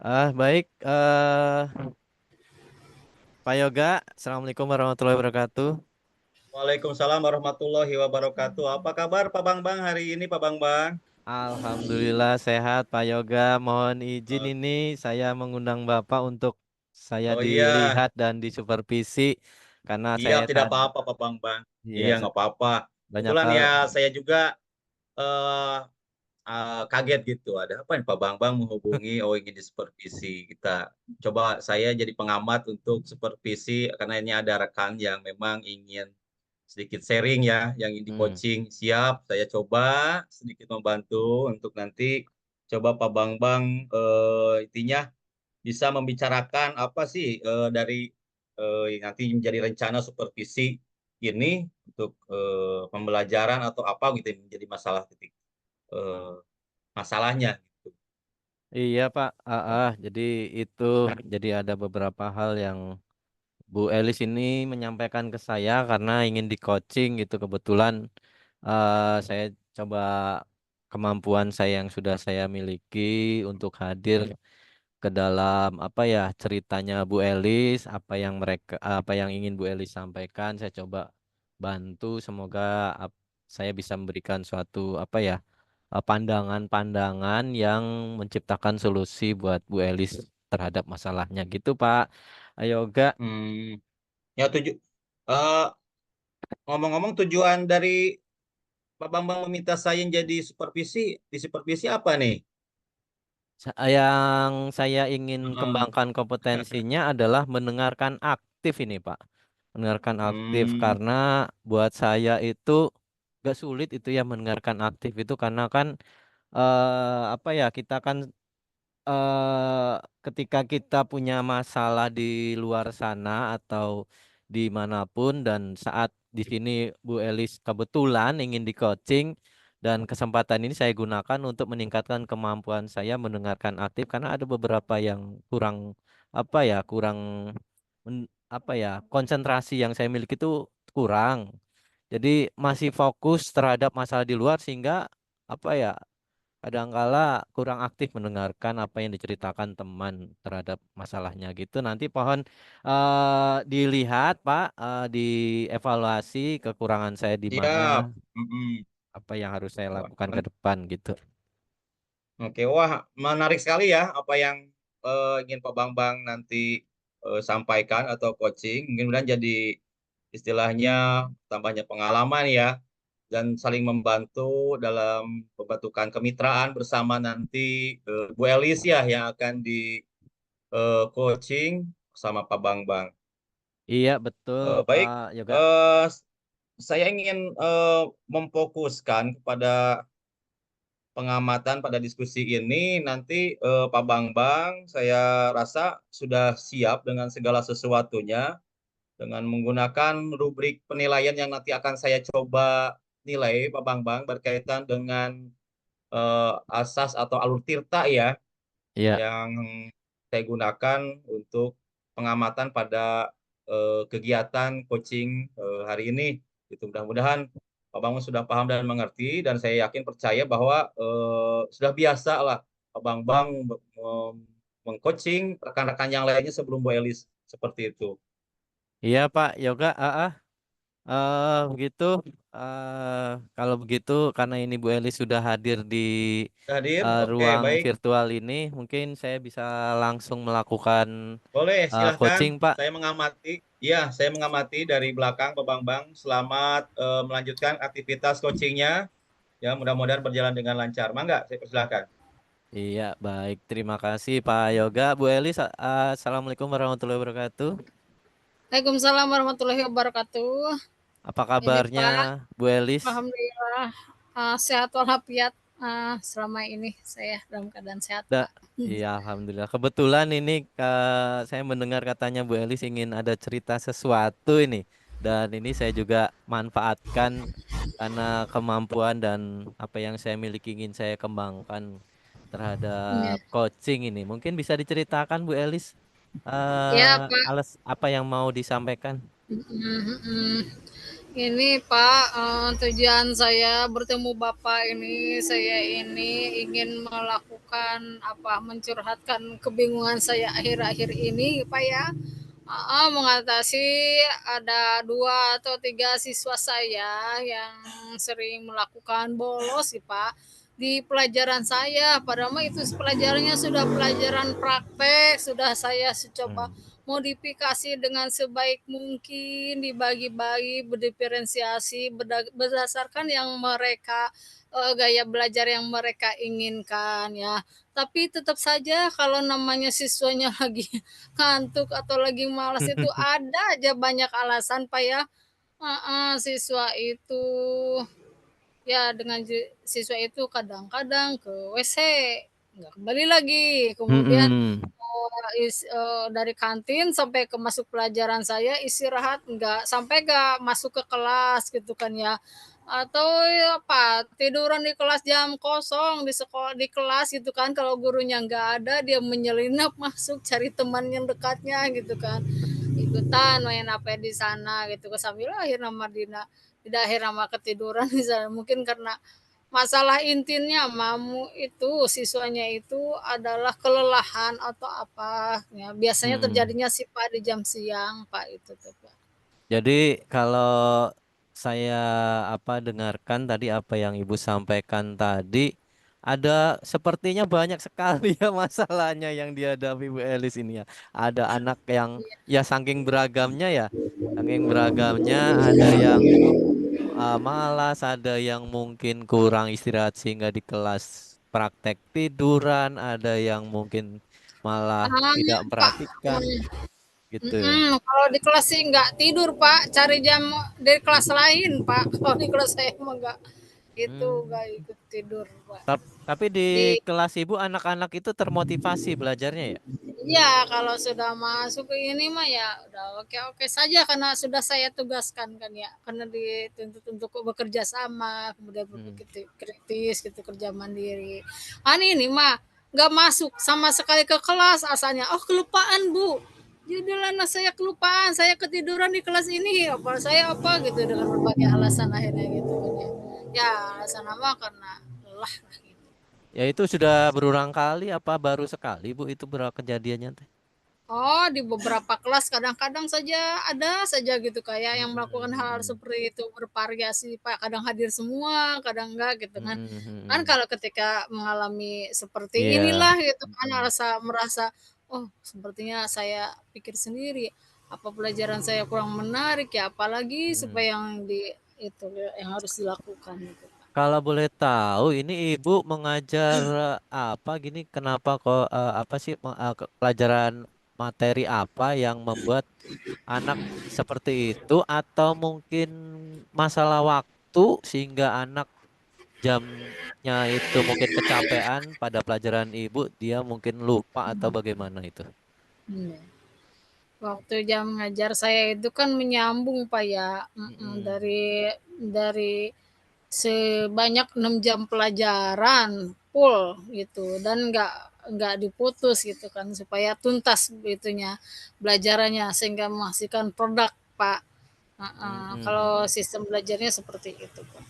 Baik, Pak Yoga, Assalamualaikum warahmatullahi wabarakatuh. Waalaikumsalam warahmatullahi wabarakatuh. Apa kabar Pak Bang hari ini Pak Bang? Alhamdulillah sehat, Pak Yoga. Mohon izin Eh, ini saya mengundang Bapak untuk saya Oh iya, dilihat dan disupervisi karena siap saya tidak tadi, apa-apa Pak Bang. iya, Iya nggak apa-apa. banyak Kebetulan hal. ya saya juga eh, kaget gitu. Ada apa nih Pak Bang menghubungi ingin disupervisi kita. Coba saya jadi pengamat untuk supervisi karena ini ada rekan yang memang ingin sedikit sharing ya, yang ingin di Hmm. coaching. Siap, saya coba sedikit membantu untuk nanti coba Pak Bang intinya bisa membicarakan apa sih dari yang nanti menjadi rencana supervisi ini untuk pembelajaran atau apa gitu yang menjadi masalah titik eh, masalahnya gitu. Iya, Pak. Jadi itu jadi ada beberapa hal yang Bu Elis ini menyampaikan ke saya karena ingin di coaching gitu. Kebetulan saya coba kemampuan saya yang sudah saya miliki untuk hadir ke dalam apa ya ceritanya Bu Elis, apa yang ingin Bu Elis sampaikan, saya coba bantu. Semoga saya bisa memberikan suatu apa ya pandangan-pandangan yang menciptakan solusi buat Bu Elis terhadap masalahnya gitu, Pak. Ayo, Ga. Ya eh, ngomong-ngomong tujuan dari Pak Bambang meminta saya jadi di supervisi apa nih? Yang saya ingin Heeh. kembangkan kompetensinya adalah mendengarkan aktif ini, Pak. Mendengarkan aktif Hmm, karena buat saya itu gak sulit itu ya mendengarkan aktif itu karena kan apa ya kita kan eh, ketika kita punya masalah di luar sana atau dimanapun dan saat di sini Bu Elis kebetulan ingin di coaching dan kesempatan ini saya gunakan untuk meningkatkan kemampuan saya mendengarkan aktif karena ada beberapa yang kurang apa ya kurang apa ya konsentrasi yang saya miliki itu kurang. Jadi masih fokus terhadap masalah di luar sehingga apa ya kadangkala kurang aktif mendengarkan apa yang diceritakan teman terhadap masalahnya gitu. Nanti pohon dilihat Pak, dievaluasi kekurangan saya di mana, siap. Mm-mm. apa yang harus saya Wah, lakukan ke depan gitu. Oke, wah menarik sekali ya apa yang ingin Pak Bambang nanti sampaikan atau coaching. Mudah-mudahan jadi istilahnya tambahnya pengalaman ya dan saling membantu dalam pembentukan kemitraan bersama nanti Bu Elis ya yang akan di coaching sama Pak Bambang. Iya betul Baik, Pak Yoga. eh, saya ingin memfokuskan kepada pengamatan pada diskusi ini nanti Pak Bambang saya rasa sudah siap dengan segala sesuatunya dengan menggunakan rubrik penilaian yang nanti akan saya coba nilai Pak Bambang berkaitan dengan asas atau alur tirta ya Iya. yang saya gunakan untuk pengamatan pada kegiatan coaching hari ini. Itu mudah-mudahan Pak Bambang sudah paham dan mengerti dan saya yakin percaya bahwa sudah biasa lah Pak Bambang mengcoaching rekan-rekan yang lainnya sebelum Bu Elis seperti itu. Iya Pak Yoga. Begitu. Kalau begitu karena ini Bu Eli sudah hadir di Hadir? Oke, ruang baik. virtual ini, mungkin saya bisa langsung melakukan Boleh, silahkan. coaching Pak. Saya mengamati. Ya, saya mengamati dari belakang Pak Bambang. Selamat melanjutkan aktivitas coachingnya. Ya, mudah-mudahan berjalan dengan lancar. Mangga, saya persilahkan. Iya, baik. Terima kasih Pak Yoga. Bu Elis, Assalamualaikum warahmatullahi wabarakatuh. Waalaikumsalam warahmatullahi wabarakatuh. Apa Ini kabarnya, Pak, Bu Elis? alhamdulillah sehat walafiat. Selama ini saya dalam keadaan sehat, Da Pak. Iya, alhamdulillah. Kebetulan ini saya mendengar katanya Bu Elis ingin ada cerita sesuatu ini. Dan ini saya juga manfaatkan karena kemampuan dan apa yang saya miliki ingin saya kembangkan terhadap Ya, coaching ini. Mungkin bisa diceritakan Bu Elis ya Pak. apa yang mau disampaikan? Mm, mm, mm. Ini Pak, tujuan saya bertemu Bapak ini, saya ini ingin melakukan apa, mencurhatkan kebingungan saya akhir-akhir ini Pak ya. Mengatasi ada 2 atau 3 siswa saya yang sering melakukan bolos sih Pak, di pelajaran saya. Padahal mah itu pelajarannya sudah pelajaran praktek, sudah saya coba Hmm. modifikasi dengan sebaik mungkin, dibagi-bagi, berdiferensiasi, berdasarkan yang mereka gaya belajar yang mereka inginkan ya. Tapi tetap saja kalau namanya siswanya lagi ngantuk atau lagi malas itu ada aja banyak alasan Pak ya. Siswa itu ya dengan siswa itu kadang-kadang ke WC, nggak kembali lagi. Kemudian Mm-mm. dari kantin sampai ke masuk pelajaran saya istirahat nggak masuk ke kelas gitu kan ya. Atau ya apa, tiduran di kelas jam kosong di sekolah di kelas gitu kan, kalau gurunya nggak ada dia menyelinap masuk cari teman yang dekatnya gitu kan. Ikutan main apa di sana gitu kan sambil akhirnya Madina tidak akhirnya mah ketiduran di sana. Mungkin karena masalah intinya mamu itu siswanya itu adalah kelelahan atau apa ya biasanya Mm-mm. terjadinya sih Pak di jam siang Pak itu tuh Pak. Jadi kalau saya dengarkan tadi apa yang Ibu sampaikan tadi, ada sepertinya banyak sekali ya masalahnya yang dihadapi Bu Elis ini ya. Ada anak yang ya saking beragamnya ya, saking beragamnya ada yang malas, ada yang mungkin kurang istirahat sehingga di kelas praktek tiduran, ada yang mungkin malah tidak Pak, memperhatikan gitu ya. kalau di kelas sih nggak tidur Pak, cari jam dari kelas lain Pak. Kalau di kelas saya mah nggak Hmm. ikut tidur Pak. Tapi di Di kelas ibu anak-anak itu termotivasi belajarnya ya? Ya, kalau sudah masuk ke ini mah ya udah oke-oke saja karena sudah saya tugaskan kan ya, karena dituntut untuk bekerja sama, kemudian Hmm. berpikir kritis gitu, kerja mandiri. Ini mah nggak masuk sama sekali ke kelas asalnya. Oh kelupaan Bu, judul anak saya kelupaan, saya ketiduran di kelas ini, apa saya apa gitu dengan berbagai alasan akhirnya gitu kan ya. Ya alasan apa karena lelah lah gitu. Ya itu sudah berulang kali apa baru sekali Bu itu kejadiannya teh? Oh, di beberapa kelas kadang-kadang saja ada saja gitu kayak yang melakukan hal Hmm. seperti itu bervariasi Pak, kadang hadir semua, kadang enggak gitu kan. Hmm. Kan Hmm. kalau ketika mengalami seperti Iya. inilah gitu kan Hmm. merasa oh sepertinya saya pikir sendiri apa pelajaran saya kurang menarik ya apalagi Hmm. supaya yang itu yang harus dilakukan gitu. Kalau boleh tahu ini ibu mengajar apa gini? Kenapa kok apa sih pelajaran materi apa yang membuat anak seperti itu atau mungkin masalah waktu sehingga anak jamnya itu mungkin kecapean pada pelajaran ibu, dia mungkin lupa atau bagaimana itu? Hmm. Waktu jam ngajar saya itu kan menyambung Pak ya, Mm-mm. dari sebanyak 6 jam pelajaran full gitu dan nggak diputus gitu kan supaya tuntas itunya belajarannya sehingga menghasilkan produk Pak. Kalau Mm-mm. sistem belajarnya seperti itu Pak.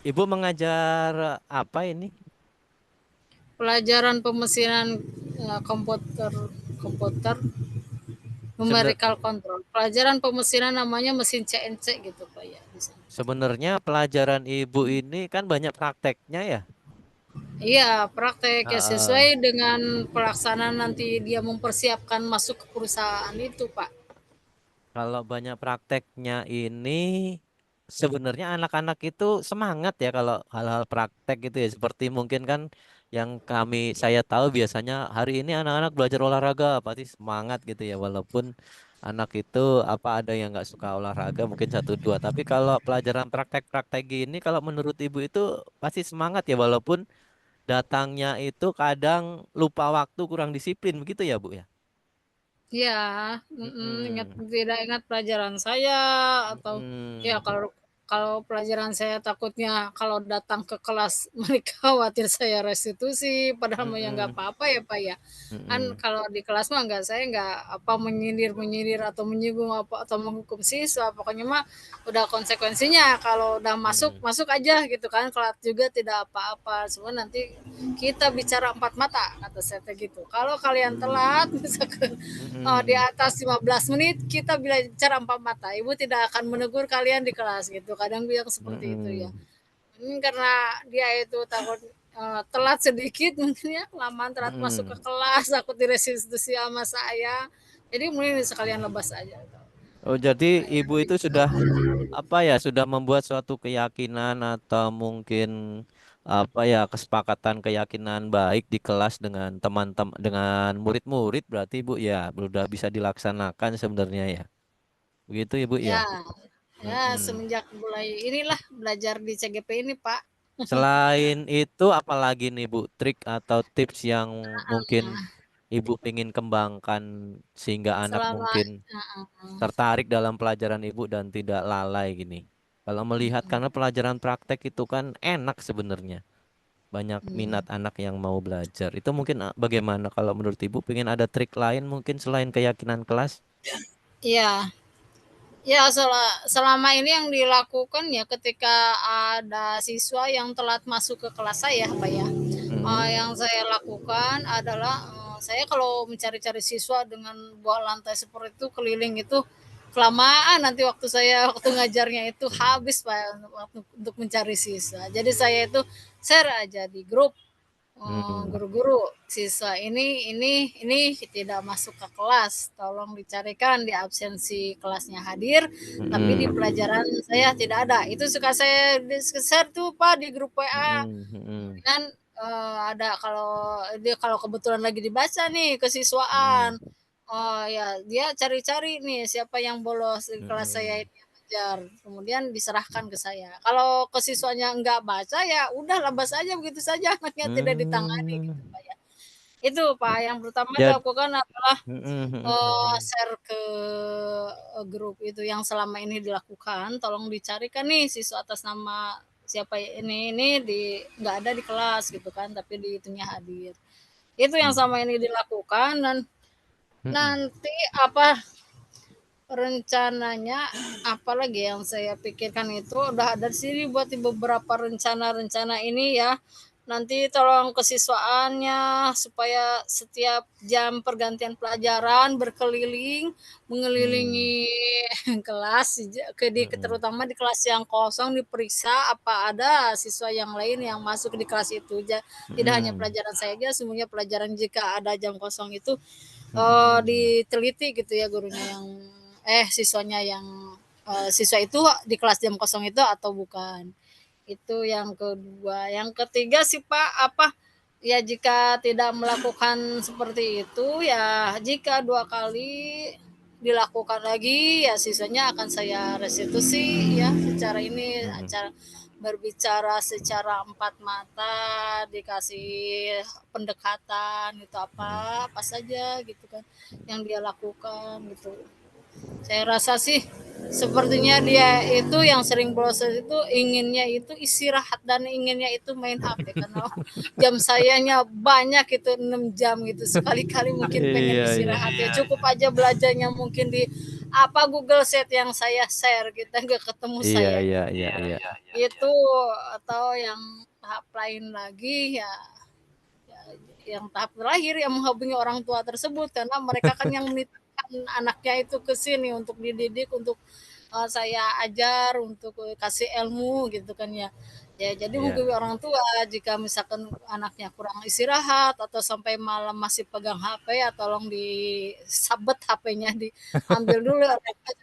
Ibu mengajar apa ini? Pelajaran pemesinan komputer komputer Sebenar- numerical control. Pelajaran pemesinan namanya mesin CNC gitu Pak ya. Sebenarnya pelajaran ibu ini kan banyak prakteknya ya. Iya, praktek ya sesuai Heeh. dengan pelaksanaan nanti dia mempersiapkan masuk ke perusahaan itu, Pak. Kalau banyak prakteknya ini sebenarnya anak-anak itu semangat ya kalau hal-hal praktek gitu ya. Seperti mungkin kan yang saya tahu biasanya hari ini anak-anak belajar olahraga pasti semangat gitu ya. Walaupun anak itu ada yang nggak suka olahraga mungkin satu dua. Tapi kalau pelajaran praktek-praktek gini kalau menurut ibu itu pasti semangat ya. Walaupun datangnya itu kadang lupa waktu kurang disiplin begitu ya Bu ya. Iya, Mm-mm. tidak ingat pelajaran saya atau ya Mm-mm. kalau kalau pelajaran saya takutnya kalau datang ke kelas mereka khawatir saya restitusi, padahal mah ya nggak Mhm, apa-apa ya, Pak, ya. Kan mhm, kalau di kelas mah saya nggak apa menyindir-menyindir atau menyinggung apa atau menghukum siswa, pokoknya mah udah konsekuensinya kalau udah masuk, mhm, masuk aja gitu kan, kelas juga tidak apa-apa, cuma nanti kita bicara empat mata, kata saya gitu. Kalau kalian telat misalkan di mhm, atas 15 menit kita bicara empat mata. Ibu tidak akan menegur kalian di kelas gitu. Kadang bilang seperti itu ya. mhm, Karena dia itu takut telat sedikit mungkin ya, kelamaan telat masuk ke mhm. kelas, takut direstitusi sama saya. Jadi mending sekalian lebas aja. Oh, jadi Kayak ibu itu sudah apa ya, sudah membuat suatu keyakinan atau mungkin apa ya, kesepakatan keyakinan baik di kelas dengan teman-teman, dengan murid-murid, berarti ibu ya sudah bisa dilaksanakan sebenarnya ya. Begitu ibu ya. ya, ya Mm-mm. semenjak mulai inilah belajar di CGP ini, Pak. Selain itu apalagi nih Bu, trik atau tips yang mungkin ibu ingin kembangkan sehingga anak Selama mungkin tertarik dalam pelajaran ibu dan tidak lalai gini. Kalau melihat karena pelajaran praktek itu kan enak sebenarnya. Banyak minat hmm, anak yang mau belajar. Itu mungkin bagaimana kalau menurut ibu pengen ada trik lain mungkin selain keyakinan kelas? iya. Ya, selama ini yang dilakukan ya ketika ada siswa yang telat masuk ke kelas saya, Pak ya. Mm-mm. Yang saya lakukan adalah saya kalau mencari-cari siswa dengan buah lantai seperti itu keliling itu kelamaan nanti waktu saya waktu ngajarnya itu habis Pak untuk mencari siswa. Jadi saya itu share aja di grup Mm-mm. guru-guru siswa ini tidak masuk ke kelas, tolong dicarikan di absensi kelasnya hadir, tapi di Mm-mm. pelajaran saya tidak ada. Itu suka saya share tuh Pak di grup WA. Mm-mm. Mm-mm. Kan ada kalau dia kalau kebetulan lagi dibaca nih kesiswaan, Mm-mm. oh ya dia cari-cari nih siapa yang bolos di kelas saya Mm-mm. ini yang ngajar, kemudian diserahkan ke saya. Kalau ke siswanya nggak baca ya udah labas aja begitu saja anaknya tidak ditangani gitu Mm. Pak ya. Itu Pak yang pertama Jadi, dilakukan adalah mm-mm. Mm-mm. share ke grup itu yang selama ini dilakukan, tolong dicarikan nih siswa atas nama siapa ini di nggak ada di kelas gitu kan, tapi di itunya hadir. Itu yang Mm-mm. sama ini dilakukan dan Mm-mm. nanti apa rencananya apalagi yang saya pikirkan itu udah ada di sini buat di beberapa rencana-rencana ini ya. Nanti tolong kesiswaannya supaya setiap jam pergantian pelajaran berkeliling Mm. mengelilingi kelas Mm-mm. terutama di kelas yang kosong diperiksa apa ada siswa yang lain yang masuk di kelas itu. Tidak hanya Mm-mm. pelajaran saya aja, semuanya pelajaran jika ada jam kosong itu Mm-mm. diteliti gitu ya gurunya yang siswanya yang siswa itu di kelas jam kosong itu atau bukan. Itu yang kedua. Yang ketiga sih Pak apa ya jika tidak melakukan seperti itu ya jika 2 kali dilakukan lagi ya siswanya akan saya restitusi ya secara ini Mm-mm. acara berbicara secara empat mata dikasih pendekatan itu Mm-mm. apa apa saja gitu kan yang dia lakukan gitu. Saya rasa sih sepertinya dia itu yang sering bolos itu inginnya itu istirahat dan inginnya itu main HP karena jam sayanya banyak itu 6 jam gitu. Sekali-kali mungkin pengen Iya, iya. istirahat ya cukup aja belajarnya mungkin di apa Google Sheet yang saya share kita nggak ketemu Iya, saya iya, iya, iya. itu atau yang tahap lain lagi ya, ya yang tahap terakhir yang menghubungi orang tua tersebut karena mereka kan yang menitipkan anaknya itu ke sini untuk dididik untuk saya ajar untuk kasih ilmu gitu kan ya. Ya, jadi Iya. mungkin orang tua jika misalkan anaknya kurang istirahat atau sampai malam masih pegang HP ya tolong disabet HP-nya diambil dulu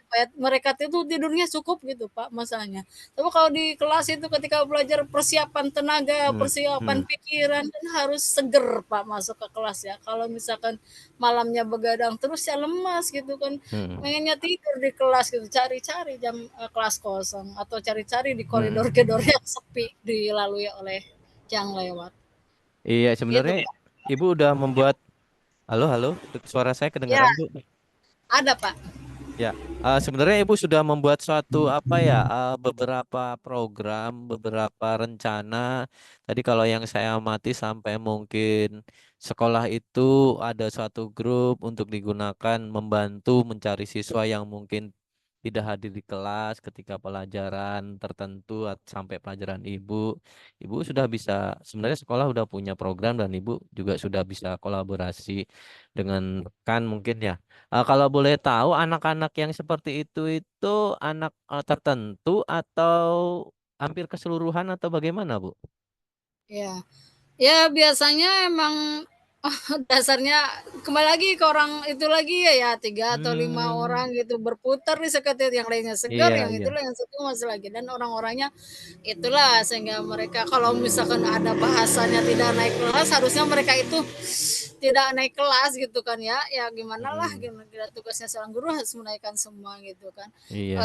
supaya mereka itu tidurnya cukup gitu Pak masalahnya. Tapi kalau di kelas itu ketika belajar persiapan tenaga, Mm, persiapan mm, pikiran kan harus seger Pak masuk ke kelas ya. Kalau misalkan malamnya begadang terus ya lemas gitu kan mm, pengennya tidur di kelas gitu, cari-cari jam kelas kosong atau cari-cari di mm. koridor-koridor yang sepi dilalui oleh yang lewat. Iya, Gitu, sebenarnya Pak. ibu udah membuat. Halo, halo, suara saya Ya, kedengaran Bu? ada, Pak. Ya, sebenarnya Ibu sudah membuat suatu apa ya, beberapa program, beberapa rencana. Tadi kalau yang saya amati sampai mungkin sekolah itu ada suatu grup untuk digunakan membantu mencari siswa yang mungkin tidak hadir di kelas ketika pelajaran tertentu sampai pelajaran Ibu. Ibu sudah bisa, sebenarnya sekolah sudah punya program dan Ibu juga sudah bisa kolaborasi dengan rekan mungkin ya. Kalau boleh tahu anak-anak yang seperti itu anak tertentu atau hampir keseluruhan atau bagaimana, Bu? Ya. Ya biasanya emang dasarnya kembali lagi ke orang itu lagi ya 3 atau 5 Hmm, orang gitu berputar di sekitar yang lainnya segar, iya yang iya. itulah yang satu masih lagi dan orang-orangnya itulah sehingga mereka kalau misalkan ada bahasanya tidak naik kelas harusnya mereka itu tidak naik kelas gitu kan ya. Ya gimana lah Mm, gimana tugasnya seorang guru harus menaikkan semua gitu kan. iya.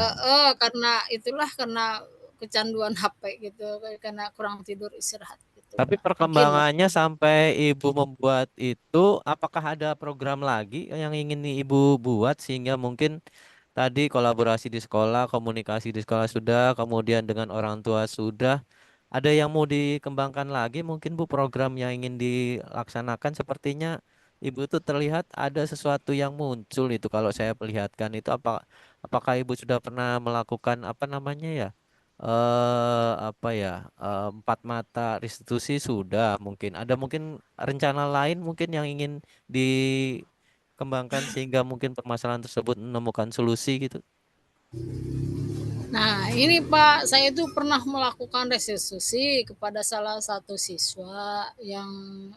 Karena itulah karena kecanduan HP gitu karena kurang tidur istirahat gitu Tapi Pak. Mungkin ya. perkembangannya sampai Ibu membuat itu, apakah ada program lagi yang ingin Ibu buat sehingga mungkin tadi kolaborasi di sekolah, komunikasi di sekolah sudah, kemudian dengan orang tua sudah. Ada yang mau dikembangkan lagi mungkin Bu program yang ingin dilaksanakan sepertinya Ibu itu terlihat ada sesuatu yang muncul itu kalau saya perlihatkan itu apakah Ibu sudah pernah melakukan apa namanya ya apa ya empat mata restitusi sudah mungkin ada mungkin rencana lain mungkin yang ingin dikembangkan sehingga mungkin permasalahan tersebut menemukan solusi gitu. Nah, ini Pak, saya itu pernah melakukan restitusi kepada salah satu siswa yang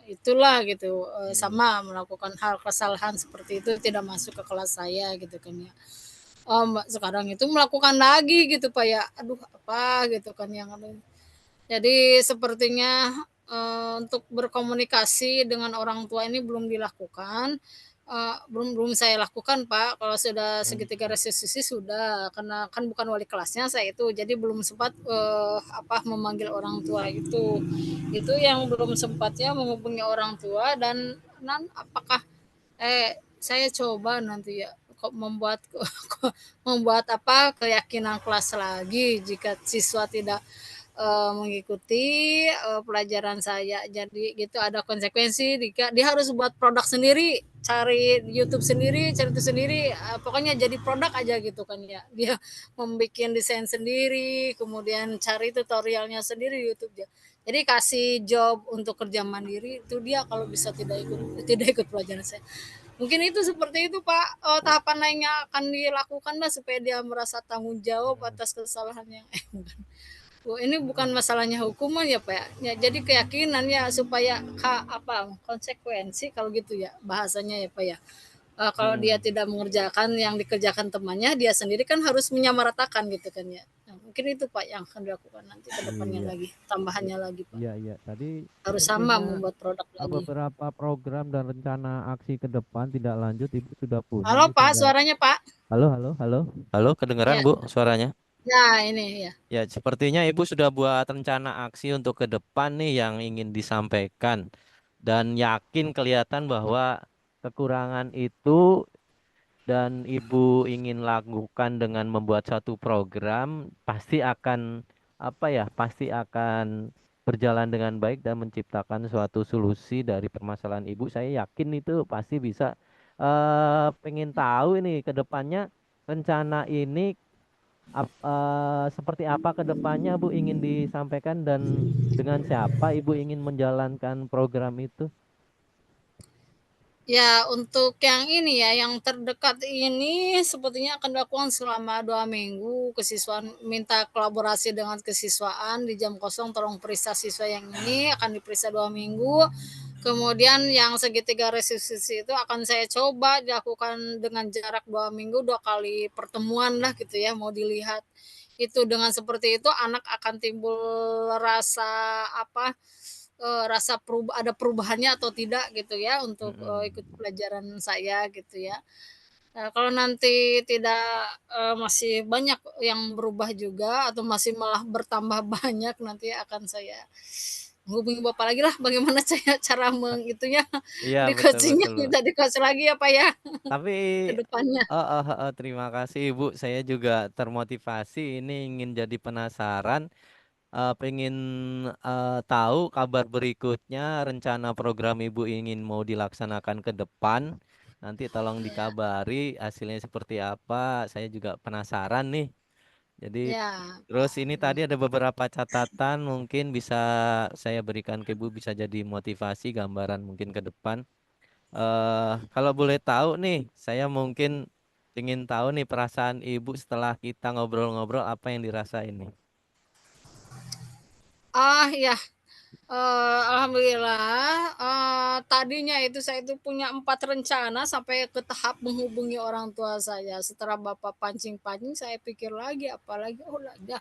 itulah gitu, Hmm. sama melakukan hal kesalahan seperti itu tidak masuk ke kelas saya gitu kan ya. Mbak, sekarang itu melakukan lagi gitu Pak ya, aduh apa gitu kan yang jadi sepertinya, untuk berkomunikasi dengan orang tua ini belum dilakukan, belum belum saya lakukan, Pak. Kalau sudah Hmm. segitiga restitusi sudah, karena kan bukan wali kelasnya saya itu, jadi belum sempat, memanggil orang tua itu. Itu yang belum sempatnya menghubungi orang tua dan apakah saya coba nanti ya, kok membuat membuat keyakinan kelas lagi jika siswa tidak mengikuti pelajaran saya. Jadi gitu ada konsekuensi. Dia harus buat produk sendiri, cari YouTube sendiri, cari itu sendiri. Pokoknya jadi produk aja gitu kan ya. Dia membuat desain sendiri, kemudian cari tutorialnya sendiri di YouTube ya. Jadi kasih job untuk kerja mandiri itu dia kalau bisa tidak ikut pelajaran saya. Mungkin itu seperti itu Pak. Tahapan lainnya akan dilakukan lah supaya dia merasa tanggung jawab atas kesalahannya. Oh, ini bukan masalahnya hukuman ya Pak ya. Jadi keyakinan ya supaya konsekuensi kalau gitu ya bahasanya ya Pak ya. Kalau dia Hmm. tidak mengerjakan yang dikerjakan temannya, dia sendiri kan harus menyamaratakan gitu kan ya. Nah, mungkin itu Pak yang akan dilakukan nanti ke depannya Iya. lagi, tambahannya lagi Pak. Iya, iya. Tadi Harus sama sepertinya membuat produk lagi. beberapa program dan rencana aksi ke depan tidak lanjut Ibu sudah punya Halo nih Pak, tinggal. suaranya Pak. Halo, halo, halo. Halo, kedengaran Ya, Bu suaranya? ya ini ya. Ya, sepertinya Ibu sudah buat rencana aksi untuk ke depan nih yang ingin disampaikan dan yakin kelihatan bahwa kekurangan itu dan ibu ingin lakukan dengan membuat satu program pasti akan apa ya pasti akan berjalan dengan baik dan menciptakan suatu solusi dari permasalahan ibu saya yakin itu pasti bisa pengen tahu ini ke depannya rencana ini seperti apa ke depannya Bu ingin disampaikan dan dengan siapa Ibu ingin menjalankan program itu. Ya, untuk yang ini ya, yang terdekat ini sepertinya akan dilakukan selama 2 minggu. Kesiswaan minta kolaborasi dengan kesiswaan di jam kosong tolong periksa siswa yang ini akan diperiksa 2 minggu. Kemudian yang segitiga restitusi itu akan saya coba dilakukan dengan jarak 2 minggu, 2 kali pertemuan lah gitu ya, mau dilihat. Itu dengan seperti itu anak akan timbul rasa ada perubahannya atau tidak gitu ya untuk Mm-mm. ikut pelajaran saya gitu ya. Nah, kalau nanti tidak masih banyak yang berubah juga atau masih malah bertambah banyak nanti akan saya hubungi Bapak lagi lah bagaimana saya cara itunya Iya, di betul coaching-nya betul, Mbak. minta di-coach lagi ya, Pak, ya Tapi ke depannya. heeh heeh, terima kasih Ibu. Saya juga termotivasi ini ingin jadi penasaran, pengen, tahu kabar berikutnya, rencana program Ibu ingin mau dilaksanakan ke depan. Nanti tolong Iya, dikabari hasilnya seperti apa, saya juga penasaran nih. Jadi iya, terus Pak, ini tadi ada beberapa catatan mungkin bisa saya berikan ke Ibu, bisa jadi motivasi, gambaran mungkin ke depan. Kalau boleh tahu nih, saya mungkin ingin tahu nih perasaan Ibu setelah kita ngobrol-ngobrol apa yang dirasain nih? iya, alhamdulillah, tadinya itu saya itu punya 4 rencana sampai ke tahap menghubungi orang tua saya. Setelah Bapak pancing-pancing saya pikir lagi, apalagi, oh lah dah,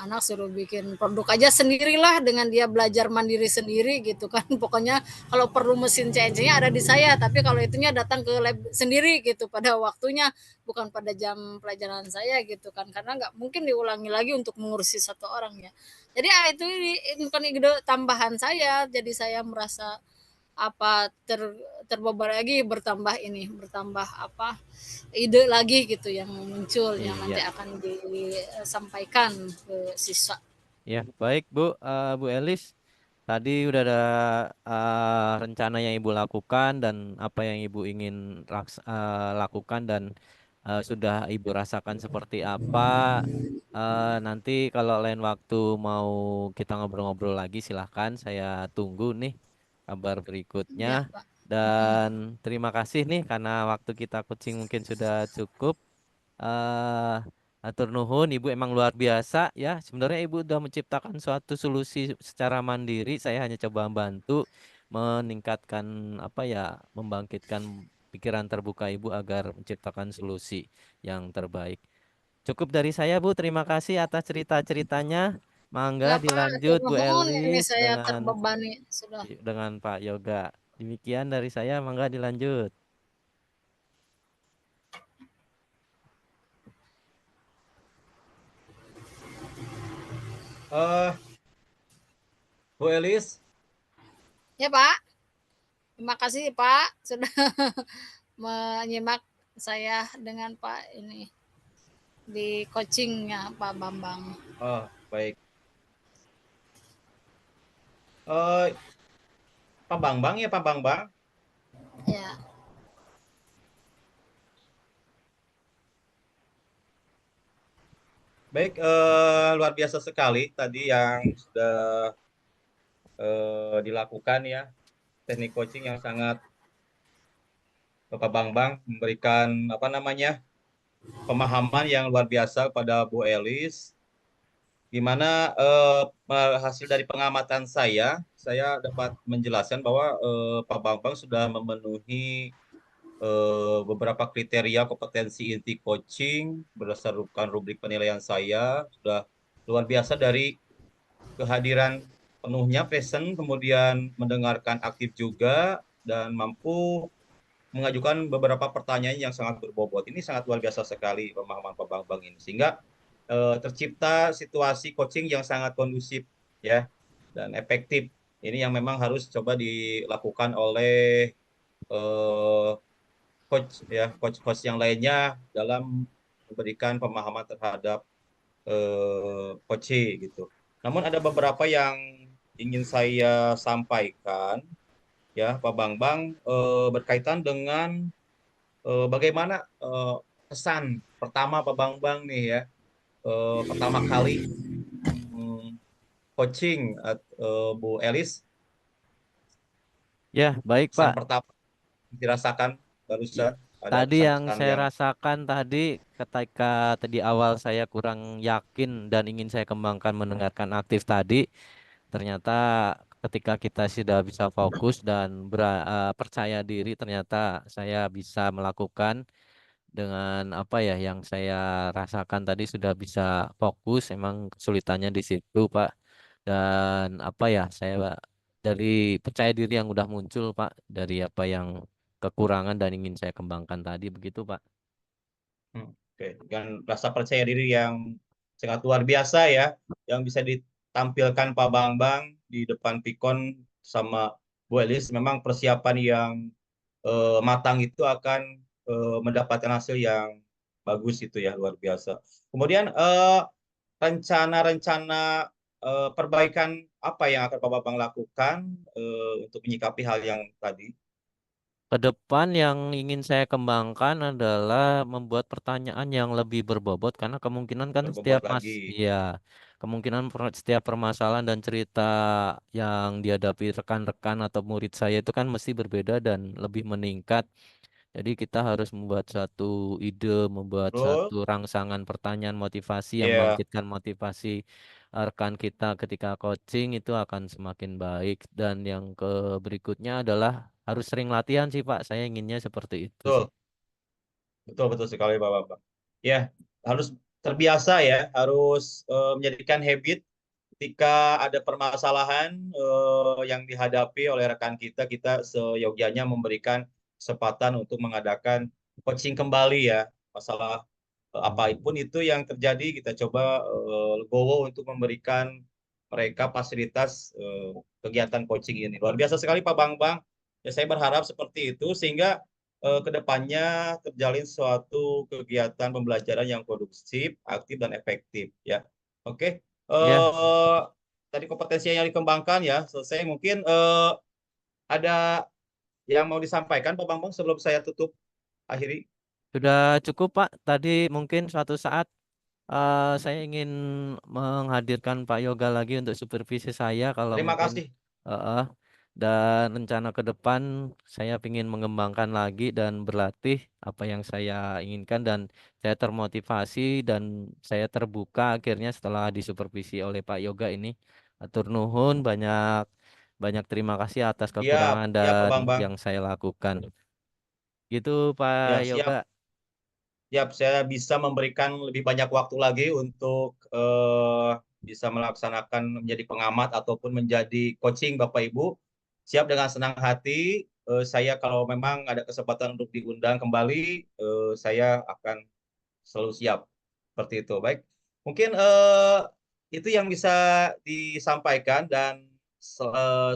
anak suruh bikin produk aja sendirilah dengan dia belajar mandiri sendiri gitu kan. Pokoknya kalau perlu mesin CNC-nya ada di saya, tapi kalau itunya datang ke lab sendiri gitu pada waktunya, bukan pada jam pelajaran saya gitu kan. Karena nggak mungkin diulangi lagi untuk mengurusi satu orang ya. Jadi itu bukan ide tambahan saya, jadi saya merasa apa terbeban lagi bertambah ini bertambah apa ide lagi gitu yang muncul yang nanti Iya. akan disampaikan ke siswa. Ya, baik Bu, Bu Elis. Tadi udah ada rencana yang Ibu lakukan dan apa yang Ibu ingin lakukan dan sudah Ibu rasakan seperti apa. Nanti kalau lain waktu mau kita ngobrol-ngobrol lagi, silahkan saya tunggu nih kabar berikutnya. Ya, Pak. Dan terima kasih nih karena waktu kita coaching mungkin sudah cukup. eh Atur nuhun, Ibu emang luar biasa ya. Sebenarnya Ibu udah menciptakan suatu solusi secara mandiri. Saya hanya coba membantu meningkatkan apa ya, membangkitkan pikiran terbuka Ibu agar menciptakan solusi yang terbaik. Cukup dari saya Bu. Terima kasih atas cerita-ceritanya. Mangga Ya, Pak, dilanjut Bu turun ini Elis saya dengan terbebani sudah. Pak Yoga. Demikian dari saya. Mangga dilanjut. Eh, Bu Elis, Ya, Pak. Terima kasih, Pak, sudah menyimak saya dengan Pak ini di coachingnya Pak Bambang. oh baik. Eh, Pak Bambang ya Pak Bambang. Ya, Baik, luar biasa sekali tadi yang sudah dilakukan ya, teknik coaching yang sangat Bapak Bambang memberikan apa namanya pemahaman yang luar biasa pada Bu Elis, di mana hasil dari pengamatan saya dapat menjelaskan bahwa Pak Bambang sudah memenuhi beberapa kriteria kompetensi inti coaching berdasarkan rubrik penilaian saya sudah luar biasa dari kehadiran penuhnya present, kemudian mendengarkan aktif juga dan mampu mengajukan beberapa pertanyaan yang sangat berbobot. Ini sangat luar biasa sekali pemahaman Pak Bambang ini. Sehingga tercipta situasi coaching yang sangat kondusif ya dan efektif. Ini yang memang harus coba dilakukan oleh eh, coach ya, coach-coach yang lainnya dalam memberikan pemahaman terhadap coaching gitu. Namun ada beberapa yang ingin saya sampaikan ya Pak Bambang berkaitan dengan bagaimana kesan pertama Pak Bambang nih ya pertama kali hmm, coaching Bu Elis, Ya, baik kesan Pak. pertama dirasakan Ya, barusan ada tadi yang kesan-kesan saya yang rasakan tadi ketika tadi awal saya kurang yakin dan ingin saya kembangkan mendengarkan aktif tadi, ternyata ketika kita sudah bisa fokus dan percaya diri, ternyata saya bisa melakukan dengan apa ya yang saya rasakan tadi sudah bisa fokus. Emang kesulitannya di situ, Pak. Dan apa ya, saya dari percaya diri yang udah muncul, Pak, dari apa yang kekurangan dan ingin saya kembangkan tadi begitu, Pak. oke, dan rasa percaya diri yang sangat luar biasa ya yang bisa ditampilkan Pak Bambang di depan Pikon sama Bu Elis, memang persiapan yang matang itu akan mendapatkan hasil yang bagus itu ya, luar biasa. Kemudian rencana-rencana perbaikan apa yang akan Pak Bambang lakukan untuk menyikapi hal yang tadi Ke depan yang ingin saya kembangkan adalah membuat pertanyaan yang lebih berbobot karena kemungkinan kan berbobot lagi? iya, kemungkinan setiap permasalahan dan cerita yang dihadapi rekan-rekan atau murid saya itu kan mesti berbeda dan lebih meningkat. Jadi kita harus membuat satu ide, membuat Betul? satu rangsangan pertanyaan motivasi yang Ya, membangkitkan motivasi rekan kita ketika coaching itu akan semakin baik. Dan yang ke berikutnya adalah harus sering latihan sih Pak. Saya inginnya seperti itu sih. betul. Betul, betul sekali Pak Bambang. Ya, harus terbiasa ya, harus menjadikan habit ketika ada permasalahan yang dihadapi oleh rekan kita, kita seyogyanya memberikan kesempatan untuk mengadakan coaching kembali ya. Masalah apapun itu yang terjadi, kita coba legowo untuk memberikan mereka fasilitas kegiatan coaching ini. Luar biasa sekali Pak Bambang. Ya, saya berharap seperti itu sehingga ke depannya terjalin suatu kegiatan pembelajaran yang produktif, aktif dan efektif ya. Oke. Ya, Tadi kompetensi yang dikembangkan ya selesai. Mungkin ada yang mau disampaikan Pak Bambang sebelum saya tutup akhiri. sudah cukup Pak. Tadi mungkin suatu saat saya ingin menghadirkan Pak Yoga lagi untuk supervisi saya kalau Terima mungkin kasih. eh, dan rencana ke depan saya ingin mengembangkan lagi dan berlatih apa yang saya inginkan dan saya termotivasi dan saya terbuka akhirnya setelah disupervisi oleh Pak Yoga ini. Atur nuhun, banyak banyak terima kasih atas Siap, kekurangan siap Pak dan Bambang. yang saya lakukan. Gitu Pak Ya, Yoga. siap. Siap, saya bisa memberikan lebih banyak waktu lagi untuk bisa melaksanakan menjadi pengamat ataupun menjadi coaching Bapak Ibu. Siap dengan senang hati. Saya kalau memang ada kesempatan untuk diundang kembali, saya akan selalu siap. Seperti itu. Baik. Mungkin itu yang bisa disampaikan dan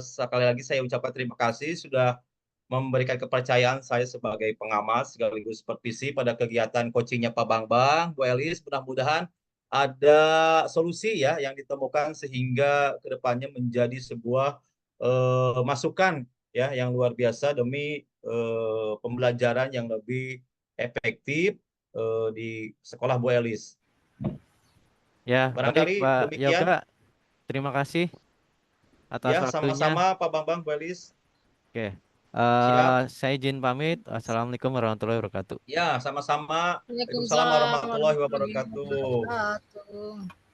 sekali lagi saya ucapkan terima kasih sudah memberikan kepercayaan saya sebagai pengamat sekaligus supervisi pada kegiatan coachingnya Pak Bambang, Bu Elis. Mudah-mudahan ada solusi ya yang ditemukan sehingga kedepannya menjadi sebuah masukan ya yang luar biasa demi pembelajaran yang lebih efektif di sekolah Bu Elis. Ya, baik Barangkali Pak demikian Yoga. Terima kasih atas ya, waktunya. sama-sama Pak Bambang, Bu Elis. Oke, Siap. saya izin pamit. Assalamualaikum warahmatullahi wabarakatuh. Ya, sama-sama. Waalaikumsalam Waalaikumsalam warahmatullahi warahmatullahi wabarakatuh. wabarakatuh.